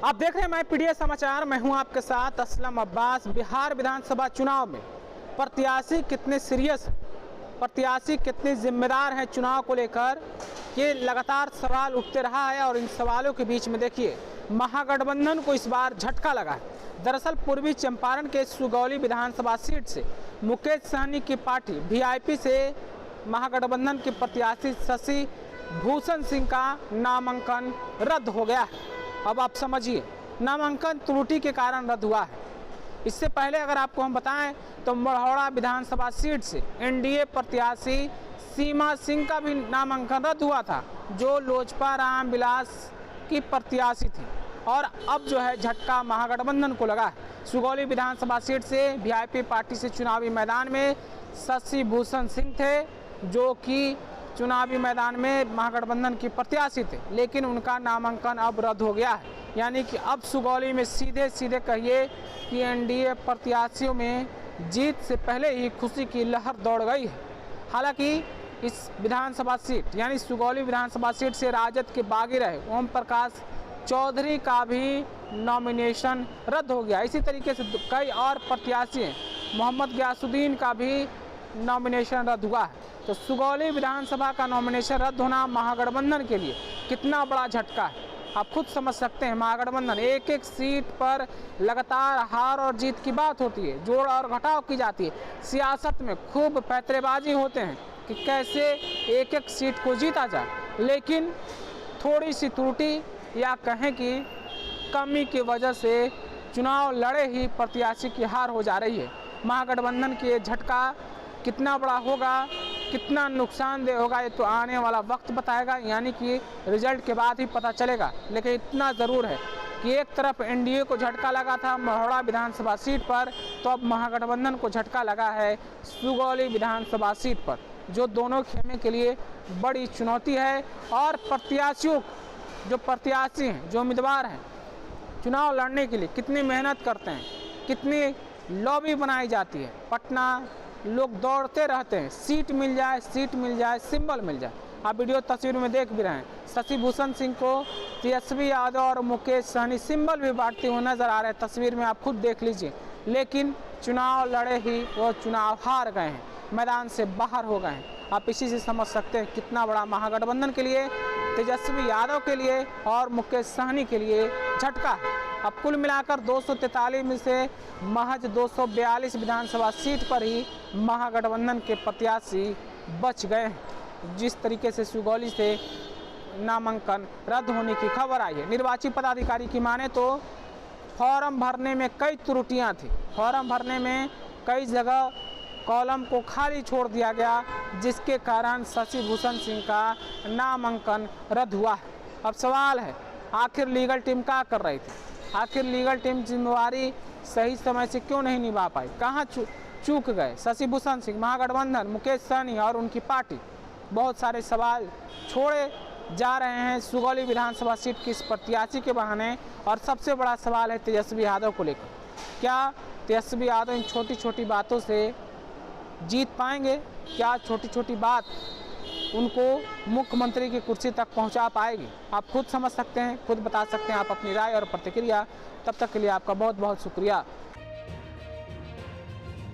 आप देख रहे हैं मैं पीडीएस समाचार। मैं हूं आपके साथ असलम अब्बास। बिहार विधानसभा चुनाव में प्रत्याशी कितने सीरियस हैं, प्रत्याशी कितने जिम्मेदार हैं चुनाव को लेकर, ये लगातार सवाल उठते रहा है। और इन सवालों के बीच में देखिए महागठबंधन को इस बार झटका लगा है। दरअसल पूर्वी चंपारण के सुगौली विधानसभा सीट से मुकेश सहनी की पार्टी वीआईपी से महागठबंधन के प्रत्याशी शशि भूषण सिंह का नामांकन रद्द हो गया है। अब आप समझिए, नामांकन त्रुटि के कारण रद्द हुआ है। इससे पहले अगर आपको हम बताएं तो मढ़ौरा विधानसभा सीट से एनडीए प्रत्याशी सीमा सिंह का भी नामांकन रद्द हुआ था, जो लोजपा राम विलास की प्रत्याशी थी। और अब जो है झटका महागठबंधन को लगा है। सुगौली विधानसभा सीट से वीआईपी पार्टी से चुनावी मैदान में शशि भूषण सिंह थे, जो कि चुनावी मैदान में महागठबंधन की प्रत्याशी थे, लेकिन उनका नामांकन अब रद्द हो गया है। यानी कि अब सुगौली में सीधे सीधे कहिए कि एनडीए प्रत्याशियों में जीत से पहले ही खुशी की लहर दौड़ गई है। हालांकि इस विधानसभा सीट यानी सुगौली विधानसभा सीट से राजद के बागी रहे ओम प्रकाश चौधरी का भी नॉमिनेशन रद्द हो गया। इसी तरीके से कई और प्रत्याशी हैं, मोहम्मद गयासुद्दीन का भी नॉमिनेशन रद्द हुआ है। तो सुगौली विधानसभा का नॉमिनेशन रद्द होना महागठबंधन के लिए कितना बड़ा झटका है, आप खुद समझ सकते हैं। महागठबंधन एक एक सीट पर लगातार हार और जीत की बात होती है, जोड़ और घटाव की जाती है। सियासत में खूब पैतरेबाजी होते हैं कि कैसे एक एक सीट को जीता जाए, लेकिन थोड़ी सी त्रुटि या कहें कि कमी की वजह से चुनाव लड़े ही प्रत्याशी की हार हो जा रही है। महागठबंधन की ये झटका कितना बड़ा होगा, कितना नुकसानदेह होगा, ये तो आने वाला वक्त बताएगा, यानी कि रिजल्ट के बाद ही पता चलेगा। लेकिन इतना ज़रूर है कि एक तरफ एनडीए को झटका लगा था मढ़ौरा विधानसभा सीट पर, तो अब महागठबंधन को झटका लगा है सुगौली विधानसभा सीट पर, जो दोनों खेमे के लिए बड़ी चुनौती है। और प्रत्याशियों, जो प्रत्याशी हैं, जो उम्मीदवार हैं, चुनाव लड़ने के लिए कितनी मेहनत करते हैं, कितनी लॉबी बनाई जाती है। पटना लोग दौड़ते रहते हैं, सीट मिल जाए, सीट मिल जाए, सिंबल मिल जाए। आप वीडियो तस्वीर में देख भी रहे हैं, शशि भूषण सिंह को तेजस्वी यादव और मुकेश सहनी सिंबल भी बांटते हुए नजर आ रहे हैं, तस्वीर में आप खुद देख लीजिए। लेकिन चुनाव लड़े ही वो चुनाव हार गए हैं, मैदान से बाहर हो गए हैं। आप इसी से समझ सकते हैं कितना बड़ा महागठबंधन के लिए, तेजस्वी यादव के लिए और मुकेश सहनी के लिए झटका है। अब कुल मिलाकर 243 में से महज 242 विधानसभा सीट पर ही महागठबंधन के प्रत्याशी बच गए हैं। जिस तरीके से सुगौली से नामांकन रद्द होने की खबर आई है, निर्वाची पदाधिकारी की माने तो फॉर्म भरने में कई त्रुटियां थी। फॉर्म भरने में कई जगह कॉलम को खाली छोड़ दिया गया, जिसके कारण शशि भूषण सिंह का नामांकन रद्द हुआ है। अब सवाल है, आखिर लीगल टीम क्या कर रही थी? आखिर लीगल टीम जिम्मेवारी सही समय से क्यों नहीं निभा पाई? कहाँ चूक गए शशि भूषण सिंह, महागठबंधन, मुकेश सहनी और उनकी पार्टी? बहुत सारे सवाल छोड़े जा रहे हैं सुगौली विधानसभा सीट की इस प्रत्याशी के बहाने। और सबसे बड़ा सवाल है तेजस्वी यादव को लेकर। क्या तेजस्वी यादव इन छोटी छोटी बातों से जीत पाएंगे? क्या छोटी छोटी बात उनको मुख्यमंत्री की कुर्सी तक पहुंचा पाएगी? आप खुद समझ सकते हैं, खुद बता सकते हैं आप अपनी राय और प्रतिक्रिया। तब तक के लिए आपका बहुत बहुत शुक्रिया।